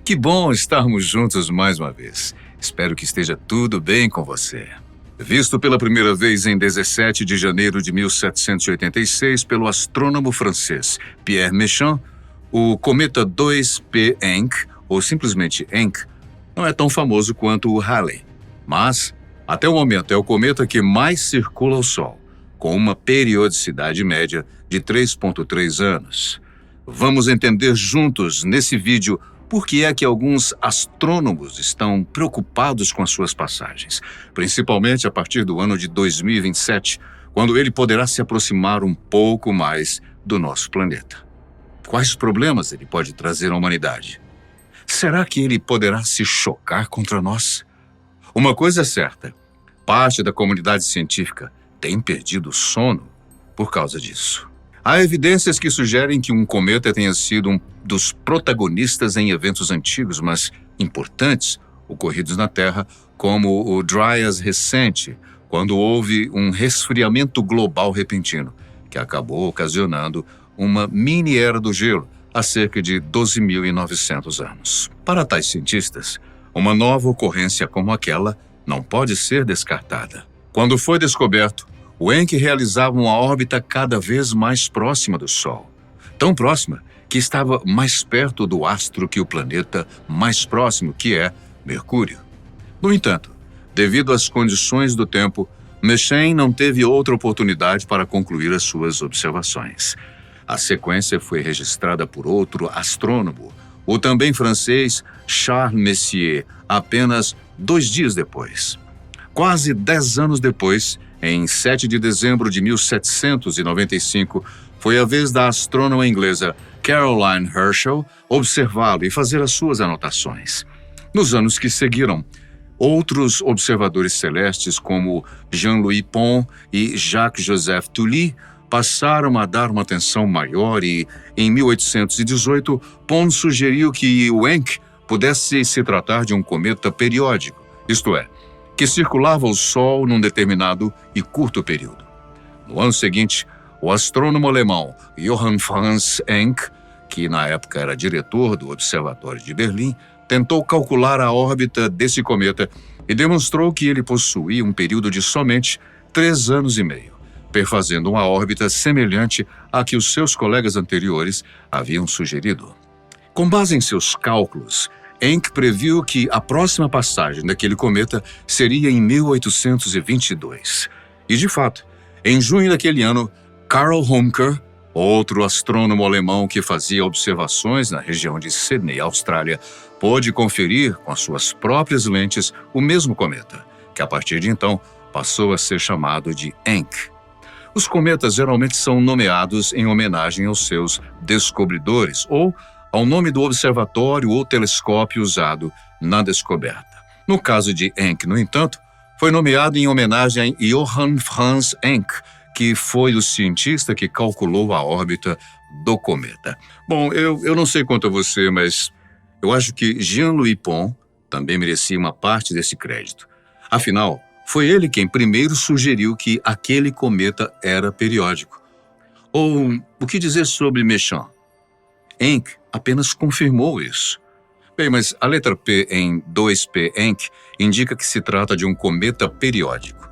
Que bom estarmos juntos mais uma vez. Espero que esteja tudo bem com você. Visto pela primeira vez em 17 de janeiro de 1786 pelo astrônomo francês Pierre Méchain, o cometa 2P Encke, ou simplesmente Encke, não é tão famoso quanto o Halley, mas, até o momento, é o cometa que mais circula ao Sol, com uma periodicidade média de 3,3 anos. Vamos entender juntos nesse vídeo por que é que alguns astrônomos estão preocupados com as suas passagens, principalmente a partir do ano de 2027, quando ele poderá se aproximar um pouco mais do nosso planeta. Quais problemas ele pode trazer à humanidade? Será que ele poderá se chocar contra nós? Uma coisa é certa, parte da comunidade científica tem perdido o sono por causa disso. Há evidências que sugerem que um cometa tenha sido um dos protagonistas em eventos antigos, mas importantes, ocorridos na Terra, como o Dryas recente, quando houve um resfriamento global repentino, que acabou ocasionando uma mini-era do gelo há cerca de 12.900 anos. Para tais cientistas, uma nova ocorrência como aquela não pode ser descartada. Quando foi descoberto, o Encke realizava uma órbita cada vez mais próxima do Sol. Tão próxima que estava mais perto do astro que o planeta mais próximo, que é Mercúrio. No entanto, devido às condições do tempo, Méchain não teve outra oportunidade para concluir as suas observações. A sequência foi registrada por outro astrônomo, o também francês Charles Messier, apenas 2 dias depois. Quase 10 anos depois, em 7 de dezembro de 1795, foi a vez da astrônoma inglesa Caroline Herschel observá-lo e fazer as suas anotações. Nos anos que seguiram, outros observadores celestes como Jean-Louis Pons e Jacques-Joseph Tully passaram a dar uma atenção maior e, em 1818, Pons sugeriu que o Encke pudesse se tratar de um cometa periódico, isto é, que circulava o Sol num determinado e curto período. No ano seguinte, o astrônomo alemão Johann Franz Encke, que na época era diretor do Observatório de Berlim, tentou calcular a órbita desse cometa e demonstrou que ele possuía um período de somente 3 anos e meio, perfazendo uma órbita semelhante à que os seus colegas anteriores haviam sugerido. Com base em seus cálculos, Encke previu que a próxima passagem daquele cometa seria em 1822. E, de fato, em junho daquele ano, Carl Humker, outro astrônomo alemão que fazia observações na região de Sydney, Austrália, pôde conferir com as suas próprias lentes o mesmo cometa, que a partir de então passou a ser chamado de Encke. Os cometas geralmente são nomeados em homenagem aos seus descobridores ou ao nome do observatório ou telescópio usado na descoberta. No caso de Encke, no entanto, foi nomeado em homenagem a Johann Franz Encke, que foi o cientista que calculou a órbita do cometa. Bom, eu não sei quanto a você, mas eu acho que Jean-Louis Pons também merecia uma parte desse crédito. Afinal, foi ele quem primeiro sugeriu que aquele cometa era periódico. Ou o que dizer sobre Méchain? Encke apenas confirmou isso. Bem, mas a letra P em 2P Encke indica que se trata de um cometa periódico.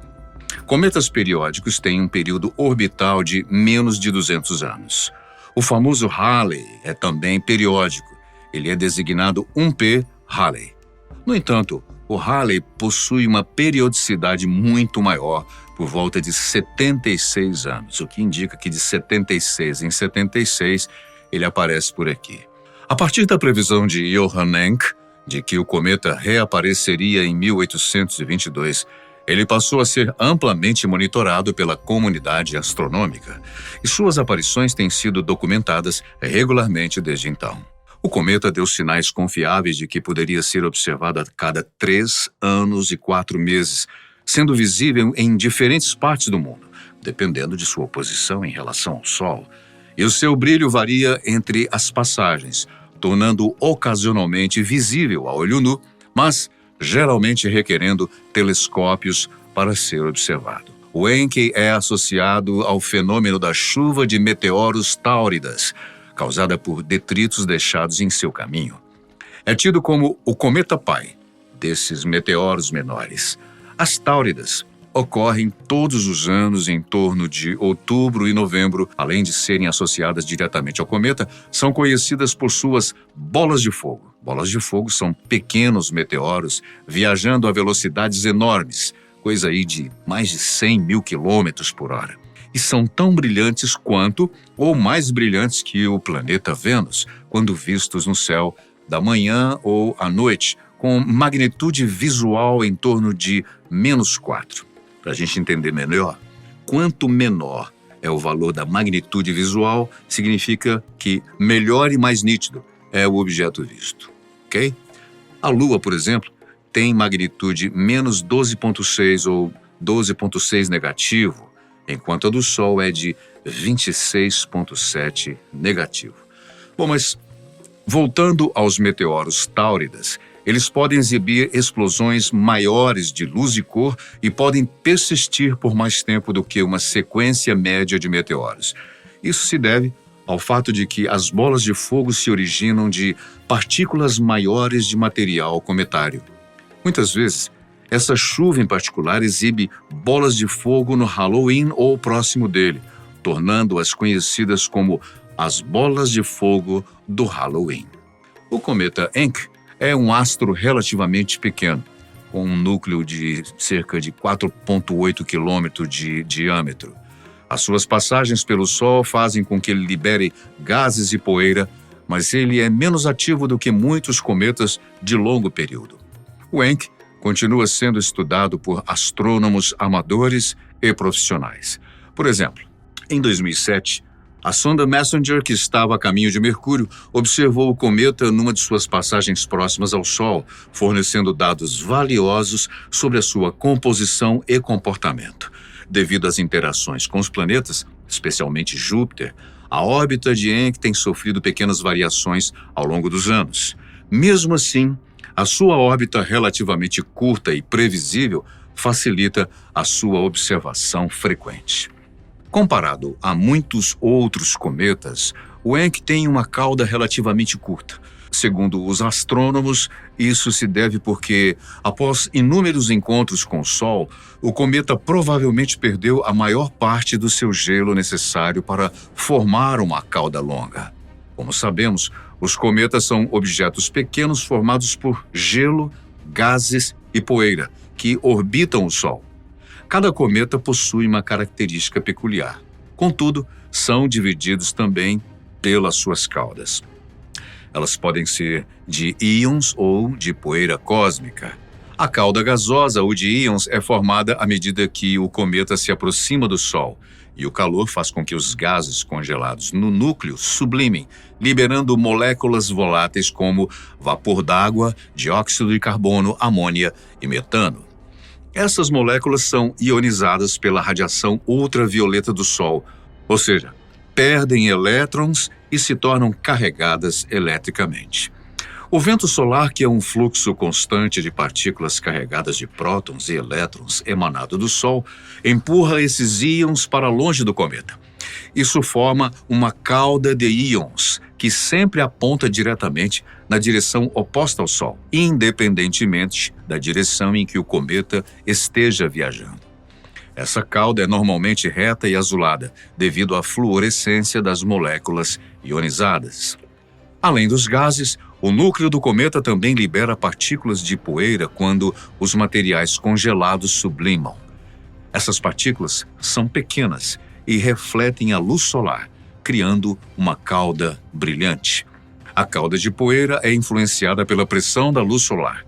Cometas periódicos têm um período orbital de menos de 200 anos. O famoso Halley é também periódico. Ele é designado 1P Halley. No entanto, o Halley possui uma periodicidade muito maior, por volta de 76 anos, o que indica que de 76 em 76 ele aparece por aqui. A partir da previsão de Johann Encke, de que o cometa reapareceria em 1822, ele passou a ser amplamente monitorado pela comunidade astronômica, e suas aparições têm sido documentadas regularmente desde então. O cometa deu sinais confiáveis de que poderia ser observado a cada 3 anos e 4 meses, sendo visível em diferentes partes do mundo, dependendo de sua posição em relação ao Sol. E o seu brilho varia entre as passagens, tornando-o ocasionalmente visível a olho nu, mas geralmente requerendo telescópios para ser observado. O Encke é associado ao fenômeno da chuva de meteoros táuridas, causada por detritos deixados em seu caminho. É tido como o cometa pai desses meteoros menores. As Táuridas ocorrem todos os anos em torno de outubro e novembro. Além de serem associadas diretamente ao cometa, são conhecidas por suas bolas de fogo. Bolas de fogo são pequenos meteoros viajando a velocidades enormes, coisa aí de mais de 100 mil quilômetros por hora. E são tão brilhantes quanto, ou mais brilhantes que o planeta Vênus, quando vistos no céu da manhã ou à noite, com magnitude visual em torno de -4. Para a gente entender melhor, quanto menor é o valor da magnitude visual, significa que melhor e mais nítido é o objeto visto, ok? A Lua, por exemplo, tem magnitude -12,6 ou 12,6 negativo, enquanto a do Sol é de 26,7 negativo. Bom, mas voltando aos meteoros Táuridas, eles podem exibir explosões maiores de luz e cor e podem persistir por mais tempo do que uma sequência média de meteoros. Isso se deve ao fato de que as bolas de fogo se originam de partículas maiores de material cometário. Muitas vezes, essa chuva em particular exibe bolas de fogo no Halloween ou próximo dele, tornando-as conhecidas como as bolas de fogo do Halloween. O cometa Encke é um astro relativamente pequeno, com um núcleo de cerca de 4,8 quilômetros de diâmetro. As suas passagens pelo Sol fazem com que ele libere gases e poeira, mas ele é menos ativo do que muitos cometas de longo período. O Encke continua sendo estudado por astrônomos amadores e profissionais. Por exemplo, em 2007, a sonda Messenger, que estava a caminho de Mercúrio, observou o cometa numa de suas passagens próximas ao Sol, fornecendo dados valiosos sobre a sua composição e comportamento. Devido às interações com os planetas, especialmente Júpiter, a órbita de Encke tem sofrido pequenas variações ao longo dos anos. Mesmo assim, a sua órbita relativamente curta e previsível facilita a sua observação frequente. Comparado a muitos outros cometas, o Encke tem uma cauda relativamente curta. Segundo os astrônomos, isso se deve porque, após inúmeros encontros com o Sol, o cometa provavelmente perdeu a maior parte do seu gelo necessário para formar uma cauda longa. Como sabemos, os cometas são objetos pequenos formados por gelo, gases e poeira, que orbitam o Sol. Cada cometa possui uma característica peculiar. Contudo, são divididos também pelas suas caudas. Elas podem ser de íons ou de poeira cósmica. A cauda gasosa ou de íons é formada à medida que o cometa se aproxima do Sol, e o calor faz com que os gases congelados no núcleo sublimem, liberando moléculas voláteis como vapor d'água, dióxido de carbono, amônia e metano. Essas moléculas são ionizadas pela radiação ultravioleta do Sol, ou seja, perdem elétrons e se tornam carregadas eletricamente. O vento solar, que é um fluxo constante de partículas carregadas de prótons e elétrons emanado do Sol, empurra esses íons para longe do cometa. Isso forma uma cauda de íons que sempre aponta diretamente na direção oposta ao Sol, independentemente da direção em que o cometa esteja viajando. Essa cauda é normalmente reta e azulada, devido à fluorescência das moléculas ionizadas. Além dos gases, o núcleo do cometa também libera partículas de poeira quando os materiais congelados sublimam. Essas partículas são pequenas e refletem a luz solar, criando uma cauda brilhante. A cauda de poeira é influenciada pela pressão da luz solar,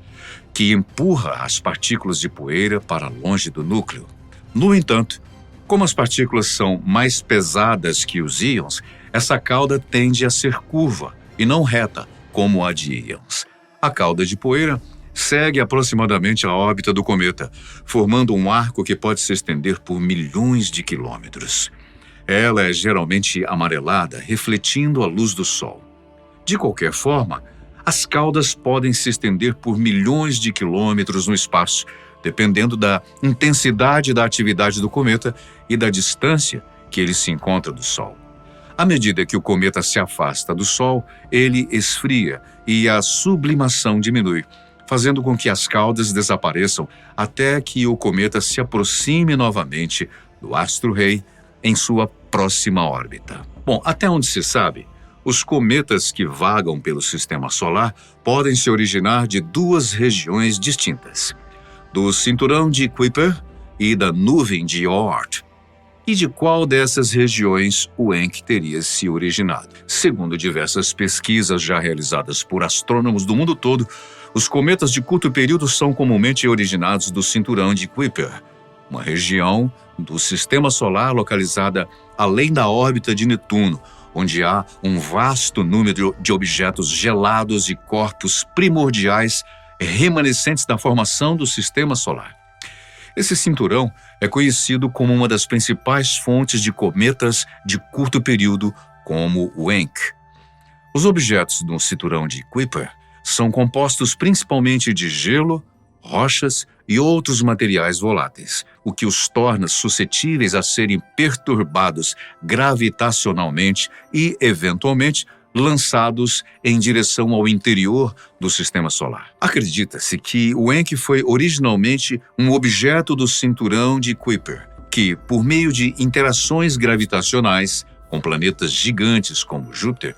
que empurra as partículas de poeira para longe do núcleo. No entanto, como as partículas são mais pesadas que os íons, essa cauda tende a ser curva e não reta, como a de íons. A cauda de poeira segue aproximadamente a órbita do cometa, formando um arco que pode se estender por milhões de quilômetros. Ela é geralmente amarelada, refletindo a luz do Sol. De qualquer forma, as caudas podem se estender por milhões de quilômetros no espaço, dependendo da intensidade da atividade do cometa e da distância que ele se encontra do Sol. À medida que o cometa se afasta do Sol, ele esfria e a sublimação diminui, fazendo com que as caudas desapareçam até que o cometa se aproxime novamente do astro-rei em sua próxima órbita. Bom, até onde se sabe, os cometas que vagam pelo sistema solar podem se originar de duas regiões distintas: do cinturão de Kuiper e da nuvem de Oort. E de qual dessas regiões o Encke teria se originado? Segundo diversas pesquisas já realizadas por astrônomos do mundo todo, os cometas de curto período são comumente originados do cinturão de Kuiper, uma região do sistema solar localizada além da órbita de Netuno, onde há um vasto número de objetos gelados e corpos primordiais remanescentes da formação do sistema solar. Esse cinturão é conhecido como uma das principais fontes de cometas de curto período, como o Encke. Os objetos do cinturão de Kuiper são compostos principalmente de gelo, rochas e outros materiais voláteis, o que os torna suscetíveis a serem perturbados gravitacionalmente e, eventualmente, lançados em direção ao interior do sistema solar. Acredita-se que o Encke foi originalmente um objeto do cinturão de Kuiper, que, por meio de interações gravitacionais com planetas gigantes como Júpiter,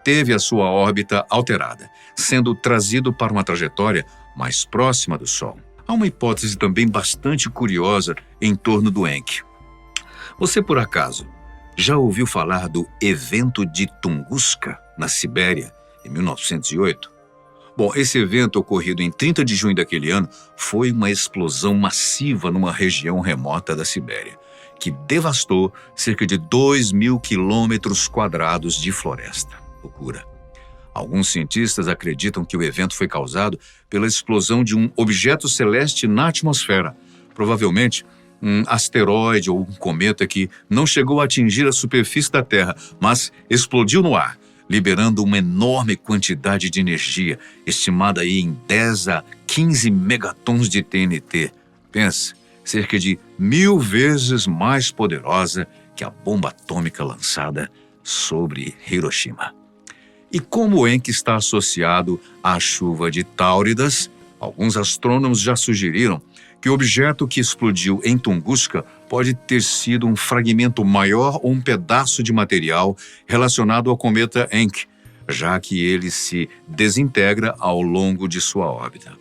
teve a sua órbita alterada, sendo trazido para uma trajetória mais próxima do Sol. Há uma hipótese também bastante curiosa em torno do Encke. Você, por acaso, já ouviu falar do evento de Tunguska, na Sibéria, em 1908? Bom, esse evento, ocorrido em 30 de junho daquele ano, foi uma explosão massiva numa região remota da Sibéria, que devastou cerca de 2.000 quilômetros quadrados de floresta. Loucura. Alguns cientistas acreditam que o evento foi causado pela explosão de um objeto celeste na atmosfera, provavelmente um asteroide ou um cometa que não chegou a atingir a superfície da Terra, mas explodiu no ar, liberando uma enorme quantidade de energia, estimada aí em 10 a 15 megatons de TNT. Pensa, cerca de 1000 vezes mais poderosa que a bomba atômica lançada sobre Hiroshima. E como o Encke está associado à chuva de Táuridas, alguns astrônomos já sugeriram que o objeto que explodiu em Tunguska pode ter sido um fragmento maior ou um pedaço de material relacionado ao cometa Encke, já que ele se desintegra ao longo de sua órbita.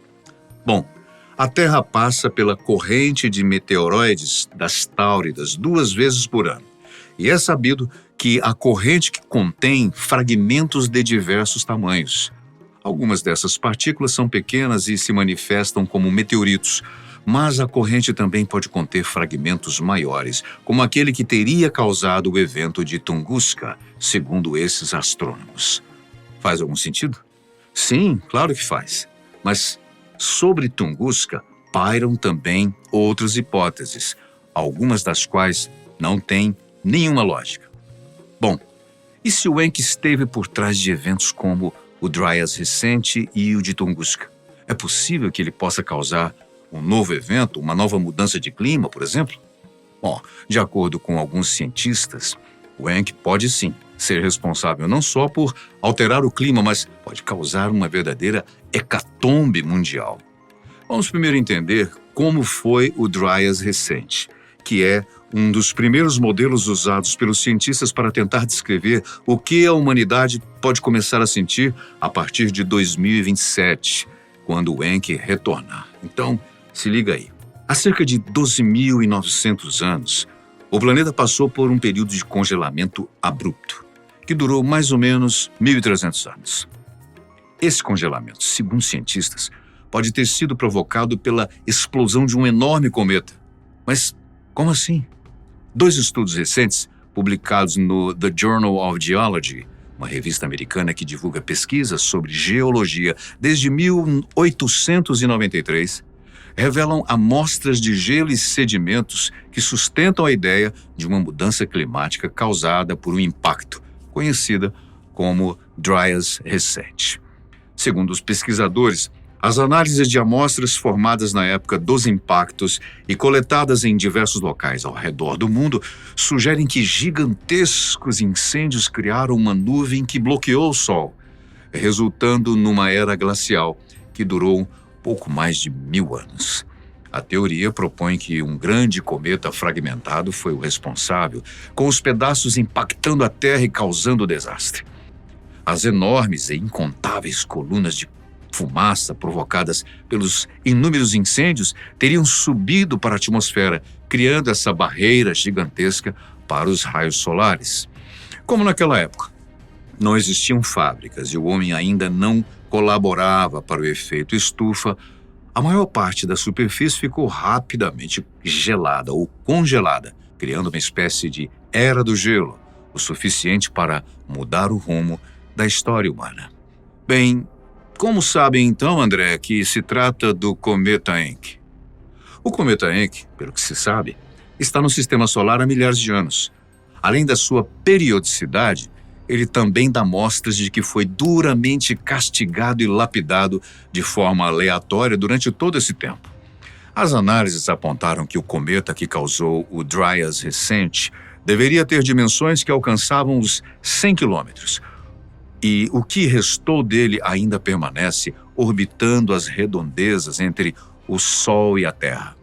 Bom, a Terra passa pela corrente de meteoroides das Táuridas 2 vezes por ano, e é sabido que a corrente que contém fragmentos de diversos tamanhos. Algumas dessas partículas são pequenas e se manifestam como meteoritos, mas a corrente também pode conter fragmentos maiores, como aquele que teria causado o evento de Tunguska, segundo esses astrônomos. Faz algum sentido? Sim, claro que faz. Mas sobre Tunguska pairam também outras hipóteses, algumas das quais não têm nenhuma lógica. Bom, e se o Encke esteve por trás de eventos como o Dryas recente e o de Tunguska? É possível que ele possa causar um novo evento, uma nova mudança de clima, por exemplo? Bom, de acordo com alguns cientistas, o Encke pode sim ser responsável não só por alterar o clima, mas pode causar uma verdadeira hecatombe mundial. Vamos primeiro entender como foi o Dryas recente, que é um dos primeiros modelos usados pelos cientistas para tentar descrever o que a humanidade pode começar a sentir a partir de 2027, quando o Encke retornar. Então, se liga aí. Há cerca de 12.900 anos, o planeta passou por um período de congelamento abrupto, que durou mais ou menos 1.300 anos. Esse congelamento, segundo cientistas, pode ter sido provocado pela explosão de um enorme cometa. Mas como assim? 2 estudos recentes, publicados no The Journal of Geology, uma revista americana que divulga pesquisas sobre geologia desde 1893, revelam amostras de gelo e sedimentos que sustentam a ideia de uma mudança climática causada por um impacto, conhecida como Dryas recente. Segundo os pesquisadores, As análises de amostras formadas na época dos impactos e coletadas em diversos locais ao redor do mundo sugerem que gigantescos incêndios criaram uma nuvem que bloqueou o Sol, resultando numa era glacial que durou pouco mais de 1000 anos. A teoria propõe que um grande cometa fragmentado foi o responsável, com os pedaços impactando a Terra e causando o desastre. As enormes e incontáveis colunas de fumaça provocadas pelos inúmeros incêndios teriam subido para a atmosfera, criando essa barreira gigantesca para os raios solares. Como naquela época não existiam fábricas e o homem ainda não colaborava para o efeito estufa, a maior parte da superfície ficou rapidamente gelada ou congelada, criando uma espécie de era do gelo, o suficiente para mudar o rumo da história humana. Bem, como sabem então, André, que se trata do cometa Encke? O cometa Encke, pelo que se sabe, está no sistema solar há milhares de anos. Além da sua periodicidade, ele também dá mostras de que foi duramente castigado e lapidado de forma aleatória durante todo esse tempo. As análises apontaram que o cometa que causou o Dryas recente deveria ter dimensões que alcançavam os 100 quilômetros, e o que restou dele ainda permanece orbitando as redondezas entre o Sol e a Terra.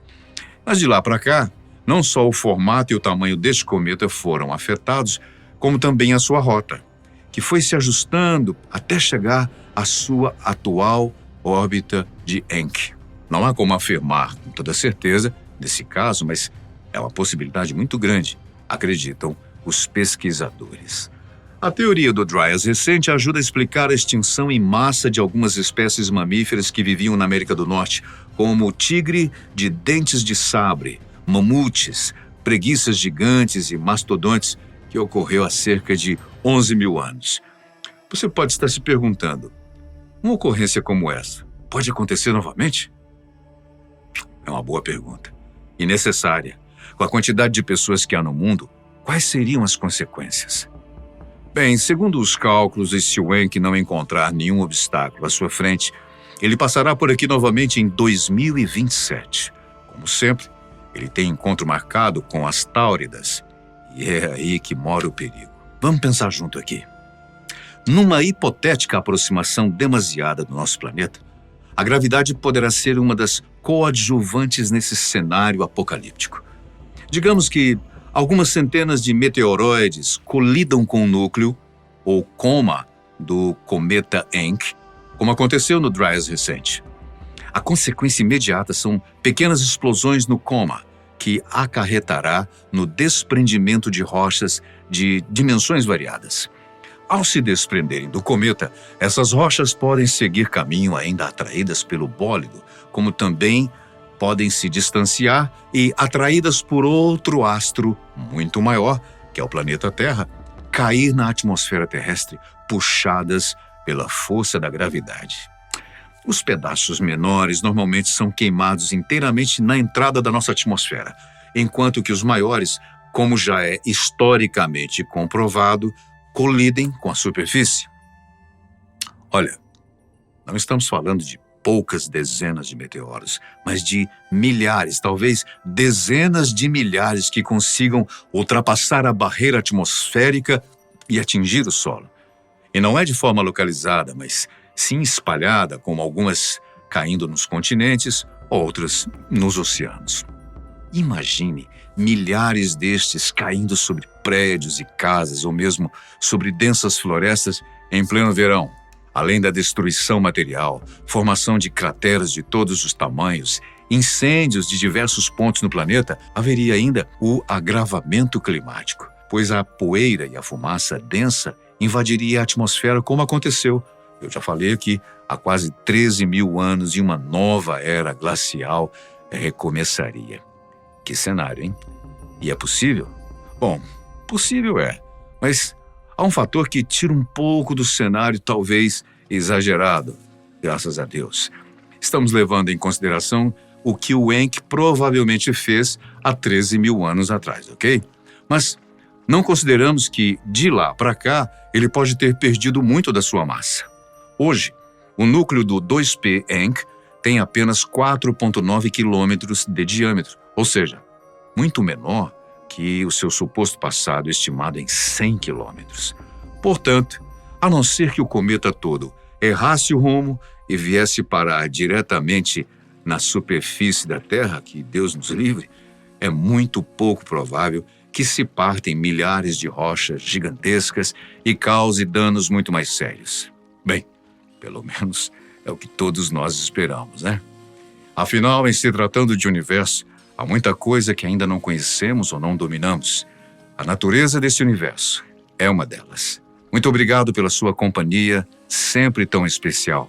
Mas de lá para cá, não só o formato e o tamanho deste cometa foram afetados, como também a sua rota, que foi se ajustando até chegar à sua atual órbita de Encke. Não há como afirmar com toda certeza nesse caso, mas é uma possibilidade muito grande, acreditam os pesquisadores. A teoria do Dryas recente ajuda a explicar a extinção em massa de algumas espécies mamíferas que viviam na América do Norte, como o tigre de dentes de sabre, mamutes, preguiças gigantes e mastodontes, que ocorreu há cerca de 11.000 anos. Você pode estar se perguntando, uma ocorrência como essa pode acontecer novamente? É uma boa pergunta. E necessária. Com a quantidade de pessoas que há no mundo, quais seriam as consequências? Bem, segundo os cálculos, e se o Encke não encontrar nenhum obstáculo à sua frente, ele passará por aqui novamente em 2027. Como sempre, ele tem encontro marcado com as Táuridas, e é aí que mora o perigo. Vamos pensar junto aqui. Numa hipotética aproximação demasiada do nosso planeta, a gravidade poderá ser uma das coadjuvantes nesse cenário apocalíptico. Digamos que algumas centenas de meteoroides colidam com o núcleo, ou coma, do cometa Encke, como aconteceu no Dryas recente. A consequência imediata são pequenas explosões no coma, que acarretará no desprendimento de rochas de dimensões variadas. Ao se desprenderem do cometa, essas rochas podem seguir caminho ainda atraídas pelo bólido, como também podem se distanciar e, atraídas por outro astro muito maior, que é o planeta Terra, cair na atmosfera terrestre, puxadas pela força da gravidade. Os pedaços menores normalmente são queimados inteiramente na entrada da nossa atmosfera, enquanto que os maiores, como já é historicamente comprovado, colidem com a superfície. Olha, não estamos falando de poucas dezenas de meteoros, mas de milhares, talvez dezenas de milhares que consigam ultrapassar a barreira atmosférica e atingir o solo. E não é de forma localizada, mas sim espalhada, como algumas caindo nos continentes, outras nos oceanos. Imagine milhares destes caindo sobre prédios e casas, ou mesmo sobre densas florestas em pleno verão. Além da destruição material, formação de crateras de todos os tamanhos, incêndios de diversos pontos no planeta, haveria ainda o agravamento climático, pois a poeira e a fumaça densa invadiria a atmosfera como aconteceu. Eu já falei aqui, há quase 13.000 anos e uma nova era glacial recomeçaria. Que cenário, hein? E é possível? Bom, possível é, mas há um fator que tira um pouco do cenário, talvez exagerado, graças a Deus. Estamos levando em consideração o que o Encke provavelmente fez há 13.000 anos atrás, ok? Mas não consideramos que, de lá para cá, ele pode ter perdido muito da sua massa. Hoje, o núcleo do 2P Encke tem apenas 4,9 quilômetros de diâmetro, ou seja, muito menor que o seu suposto passado estimado em 100 quilômetros. Portanto, a não ser que o cometa todo errasse o rumo e viesse parar diretamente na superfície da Terra, que Deus nos livre, é muito pouco provável que se partem milhares de rochas gigantescas e cause danos muito mais sérios. Bem, pelo menos é o que todos nós esperamos, né? Afinal, em se tratando de universo, há muita coisa que ainda não conhecemos ou não dominamos. A natureza desse universo é uma delas. Muito obrigado pela sua companhia, sempre tão especial.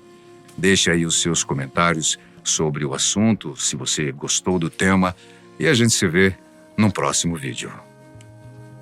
Deixe aí os seus comentários sobre o assunto, se você gostou do tema, e a gente se vê no próximo vídeo.